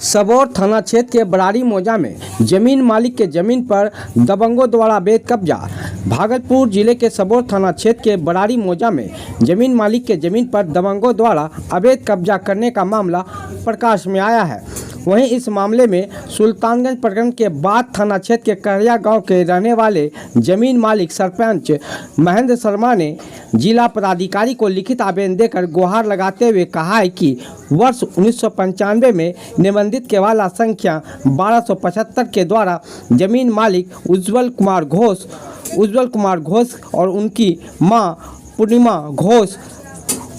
सबौर थाना क्षेत्र के बरारी मौजा में जमीन मालिक के जमीन पर दबंगों द्वारा अवैध कब्जा। भागलपुर जिले के सबौर थाना क्षेत्र के बरारी मौजा में जमीन मालिक के जमीन पर दबंगों द्वारा अवैध कब्जा करने का मामला प्रकाश में आया है। वहीं इस मामले में सुल्तानगंज प्रखंड के बाद थाना क्षेत्र के कहरिया गांव के रहने वाले जमीन मालिक सरपंच महेंद्र शर्मा ने जिला पदाधिकारी को लिखित आवेदन देकर गुहार लगाते हुए कहा है कि वर्ष 1995 में निबंधित केवाला संख्या 1275 के द्वारा जमीन मालिक उज्जवल कुमार घोष और उनकी मां पूर्णिमा घोष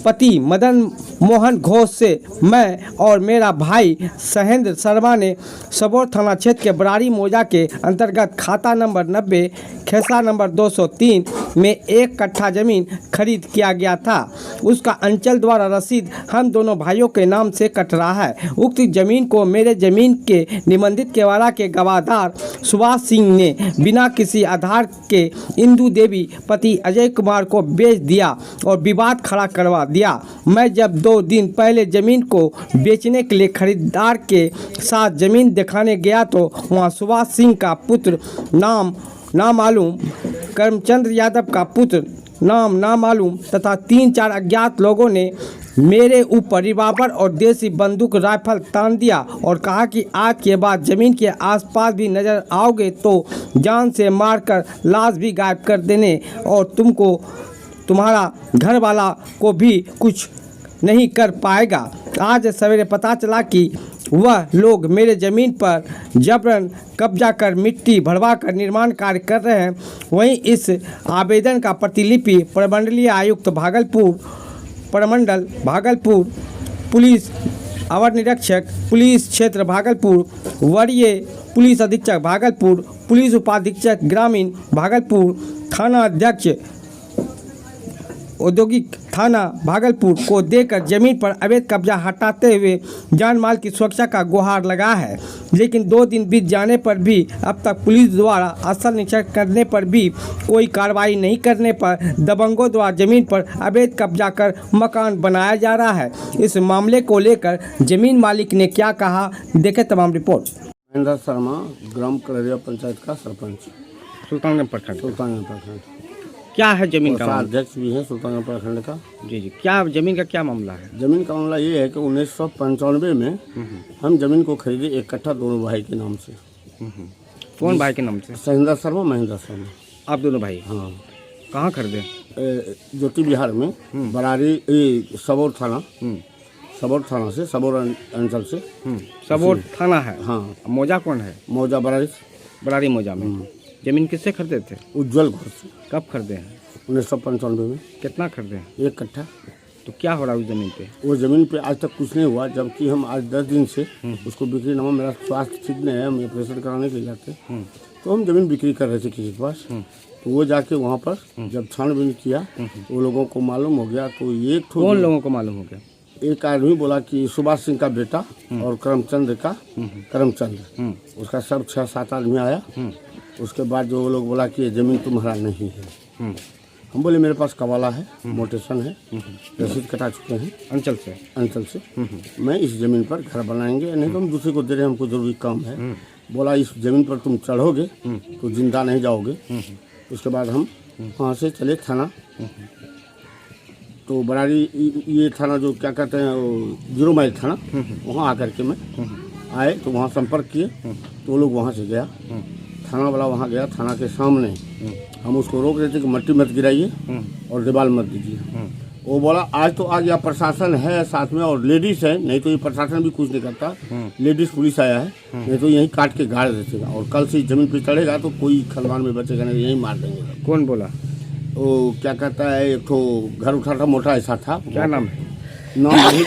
पति मदन मोहन घोष से मैं और मेरा भाई सहेंद्र शर्मा ने सबौर थाना क्षेत्र के बरारी मौजा के अंतर्गत खाता नंबर 90 खेसा नंबर 203 में 1 कट्ठा जमीन खरीद किया गया था। उसका अंचल द्वारा रसीद हम दोनों भाइयों के नाम से कट रहा है। उक्त जमीन को मेरे जमीन के निबंधित केवाला के गवाहदार सुभाष सिंह ने बिना किसी आधार के इंदू देवी पति अजय कुमार को बेच दिया और विवाद खड़ा करवा दिया। मैं जब 2 दिन पहले जमीन को बेचने के लिए खरीदार के साथ जमीन दिखाने गया तो वहां सुभाष सिंह का पुत्र नामालूम, करमचंद्र यादव का पुत्र नामालूम तथा 3-4 अज्ञात लोगों ने मेरे ऊपर रिवाल्वर और देसी बंदूक राइफल तान दिया और कहा कि आज के बाद जमीन के आसपास भी नजर आओगे तो जान से मारकर लाश भी गायब कर देने और तुम्हारा घर वाला को भी कुछ नहीं कर पाएगा। आज सवेरे पता चला कि वह लोग मेरे ज़मीन पर जबरन कब्जा कर मिट्टी भरवा कर निर्माण कार्य कर रहे हैं। वहीं इस आवेदन का प्रतिलिपि प्रमंडलीय आयुक्त भागलपुर पुलिस अवर निरीक्षक पुलिस क्षेत्र भागलपुर, वरीय पुलिस अधीक्षक भागलपुर, पुलिस उपाधीक्षक ग्रामीण भागलपुर, थाना अध्यक्ष औद्योगिक थाना भागलपुर को देकर जमीन पर अवैध कब्जा हटाते हुए जान माल की सुरक्षा का गुहार लगा है। लेकिन 2 दिन बीत जाने पर भी अब तक पुलिस द्वारा स्थल निरीक्षण करने पर भी कोई कार्रवाई नहीं करने पर दबंगों द्वारा जमीन पर अवैध कब्जा कर मकान बनाया जा रहा है। इस मामले को लेकर जमीन मालिक ने क्या कहा, देखें तमाम रिपोर्ट। महेंद्र शर्मा, ग्राम कहरिया पंचायत का सरपंच, सुल्तानगंज प्रखंड। क्या है जमीन का मामला? अध्यक्ष भी है सुल्तानगंज प्रखंड का। जी, क्या जमीन का क्या मामला है? जमीन का मामला ये है कि 1995 में हम जमीन को खरीदे 1 कट्ठा दोनों भाई के नाम से। कौन भाई के नाम से? सहेंद्र शर्मा, महेंद्र शर्मा। आप दोनों भाई? हाँ। कहाँ खरीदे? ज्योति बिहार में, बरारी सबौर थाना से, सबौर अंचल से। सबौर थाना है? हाँ। मौजा कौन है? मौजा बरारी मौजा में। जमीन किससे खरीदे थे? उज्जवल घोष। कब खरीदे हैं? 1995 में। कितना खरीदे हैं? 1 कट्ठा। तो क्या हो रहा है उस जमीन पे? वो जमीन पे आज तक कुछ नहीं हुआ, जबकि हम आज 10 दिन से उसको बिक्री नामा, मेरा स्वास्थ्य ठीक नहीं है, हम ऑपरेशन कराने के लिए जाते, तो हम जमीन बिक्री कर रहे थे किसी के पास। तो वो जाके वहाँ पर जब छानबीन किया वो लोगों को मालूम हो गया। तो एक कौन लोगों को मालूम हो गया? एक आदमी बोला कि सुभाष सिंह का बेटा और करमचंद्र, उसका सब 6-7 आदमी आया। उसके बाद जो लोग बोला कि ये ज़मीन तुम्हारा नहीं है। हम बोले मेरे पास कवाला है, मोटेशन है, रसीद कटा चुके हैं अंचल से। मैं इस ज़मीन पर घर बनाएंगे, नहीं तो हम दूसरे को दे रहे हैं, हमको जरूरी काम है। बोला इस ज़मीन पर तुम चढ़ोगे तो जिंदा नहीं जाओगे। उसके बाद हम वहाँ से चले थाना। तो बरारी ये थाना जो क्या कहते हैं वो 0 माइल थाना, वहाँ आकर के मैं आए तो वहाँ संपर्क किए तो वो लोग वहाँ से गया, थाना वाला वहाँ गया। थाना के सामने हम उसको रोक रहे थे कि मट्टी मत गिराइए और दीवार मत दीजिए। वो बोला आज तो आ गया, प्रशासन है साथ में और लेडीज़ है, नहीं तो ये प्रशासन भी कुछ नहीं करता। लेडीज़ पुलिस आया है, नहीं तो यहीं काट के गाड़ देगा और कल से ज़मीन पे चढ़ेगा तो कोई खलवान में बचेगा नहीं, यहीं मार देंगे। कौन बोला? वो क्या कहता है, एक तो घर उठा था, मोटा ऐसा था। क्या नाम है? नाम नहीं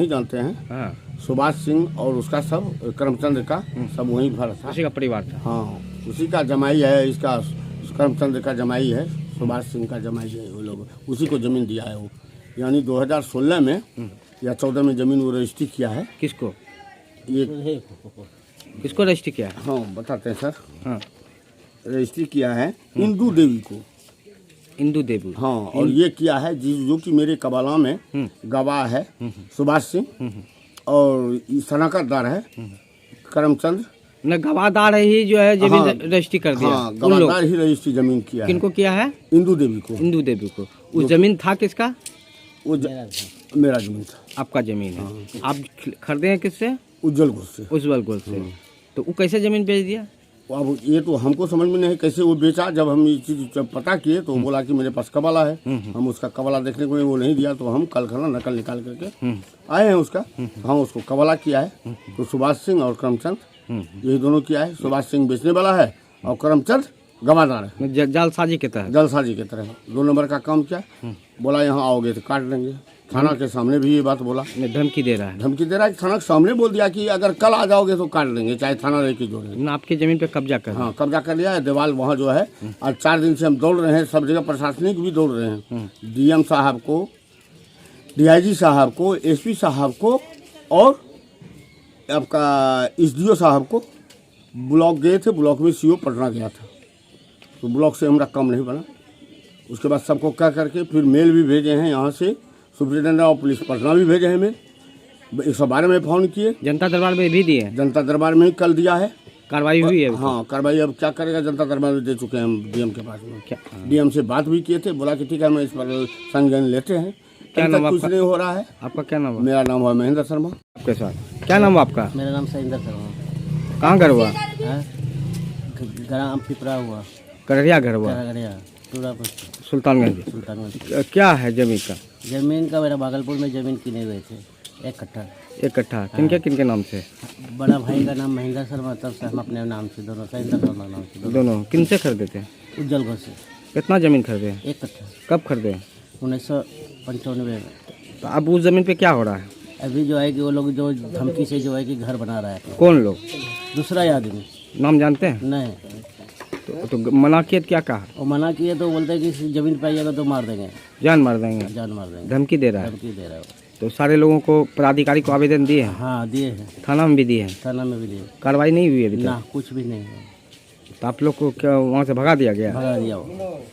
जानते हैं। हाँ। सुभाष सिंह और उसका सब करमचंद्र का सब वहीं भर था, उसी का परिवार था। हाँ, उसी का जमाई है, इसका करमचंद्र का जमाई है, सुभाष सिंह का जमाई है। वो लोग उसी को जमीन दिया है। वो यानी 2016 में या 14 में जमीन वो रजिस्ट्री किया है। किसको? ये किसको रजिस्ट्री किया है? हाँ बताते हैं सर। हाँ, रजिस्ट्री किया है इंदू देवी को। इंदू देवी? हाँ। और ये किया है जो कि मेरे कबाला में गवाह है सुभाष सिंह और ये सनाकतदार है करमचंद। न गवादार ही जो है जमीन हाँ, रजिस्ट्री कर दिया। हाँ, उन लोग गवादार ही रजिस्ट्री जमीन किया है। किनको किया है? इंदू देवी को। इंदू देवी को। उस जमीन था किसका? वो मेरा जमीन था। आपका जमीन है। आप खरीदे हैं किससे? उज्जवल घोष से। उज्जवल गोल से। तो वो कैसे जमीन बेच दिया? अब ये तो हमको समझ में नहीं कैसे वो बेचा। जब हम ये चीज जब पता किए तो वो बोला कि मेरे पास कबाला है। हम उसका कबाला देखने को वो नहीं दिया, तो हम कल खाना नकल निकाल करके आए हैं उसका। हम उसको कबाला किया है। तो सुभाष सिंह और करमचंद यही दोनों किया है। सुभाष सिंह बेचने वाला है और करमचंद गवादार है। जालसाजी के तहत। जलसाजी की तरह 2 नंबर का काम किया। बोला यहाँ आओगे तो काट देंगे। थाना के सामने भी ये बात बोला। धमकी दे रहा है। धमकी दे रहा है कि थाना के सामने बोल दिया कि अगर कल आ जाओगे तो काट देंगे, चाहे थाना रह के जोड़ेंगे। न आपकी जमीन पे कब्जा कर। हाँ, कब्जा कर लिया है। दीवार वहाँ जो है आज 4 दिन से हम दौड़ रहे हैं, सब जगह प्रशासनिक भी दौड़ रहे हैं। डीएम साहब को, डीआईजी साहब को, एसपी साहब को और आपका एसडीओ साहब को। ब्लॉक गए थे, ब्लॉक में सीओ पटना गया था, तो ब्लॉक से हमारा काम नहीं बना। उसके बाद सबको कह करके फिर मेल भी भेजे हैं यहाँ से। सुप्रिटेंडेंट और पुलिस पटना भी भेजे हैं मेल। 112 में फोन किए। जनता दरबार में भी दिए। जनता दरबार में ही कल दिया है। कार्रवाई हुई है? हाँ, कार्रवाई अब क्या करेगा, जनता दरबार में दे चुके हैं हम डीएम के पास में। क्या? डीएम से बात भी किए थे, बोला कि ठीक है मैं इस पर संज्ञान लेते हैं। क्या अभी नाम तक कुछ आपका? नहीं हो रहा है। आपका क्या नाम है? मेरा नाम है महेंद्र शर्मा। आपके साथ क्या नाम है आपका? मेरा नाम सरिंदर शर्मा। कहाँ घर हुआ? है ग्राम पिपरा हुआ, कररिया घर हुआ, करगड़िया, टूरापुर, सुल्तानगंज। सुल्तानगंज। क्या है जमीन का? जमीन का मेरा भागलपुर में जमीन किने हुए थे 1 कट्ठा। 1 कट्ठा। किनके नाम से? बड़ा भाई का नाम महेंद्र शर्मा, तब से हम अपने नाम से दोनों सरिंदर शर्मा नाम से दोनों किनसे खरीदे थे? उज्जवल घोष से। कितना जमीन खरीदे? 1 कट्ठा कब खरीदे? 1995 में। तो अब उस जमीन पे क्या हो रहा है? अभी जो है कि वो लोग जो धमकी से जो है कि घर बना रहा है। कौन लोग? दूसरा आदमी नाम जानते हैं? नहीं। तो मना किए तो क्या कहा? वो मना किए तो बोलते हैं कि जमीन पाइएगा तो मार देंगे, जान मार देंगे। जान मार देंगे, धमकी दे रहा है। धमकी दे रहा है वो। तो सारे लोगों को पदाधिकारी को आवेदन दिए हैं? हाँ दिए हैं, थाना में भी दिए हैं। थाना में भी दिए। कार्रवाई नहीं हुई अभी तक? ना कुछ भी नहीं है, तो आप लोग को क्या वहाँ से भगा दिया गया? भगा दिया वो।